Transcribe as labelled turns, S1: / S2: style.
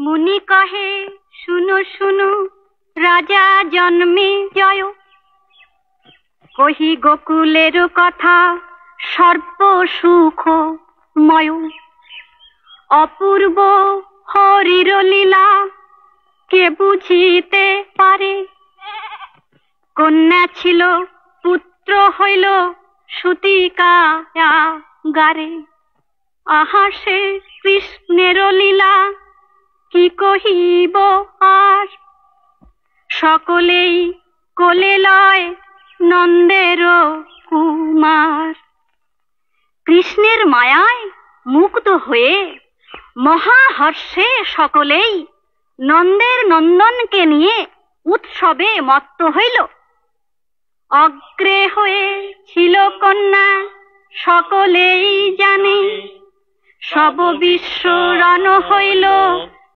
S1: মুনি কহে শুনো শুনো রাজা জন্মে জয়, কহি গোকুলের কথা সর্ব সুখময়। অপূর্ব হরির লীলা কে বুঝিতে পারে, কন্যা ছিল পুত্র হইল সূতিকাগারে। আহা সে কৃষ্ণের লীলা কি কহিব আর, সকলেই কোলে লয় নন্দের কুমার। কৃষ্ণের মায়ায় মুগ্ধ হয়ে মহাহর্ষে সকলেই নন্দের নন্দনকে নিয়ে উৎসবে মত্ত হইল। অগ্রে হয়ে ছিল কন্যা সকলেই জানে, সব বিশ্ব রণ হইল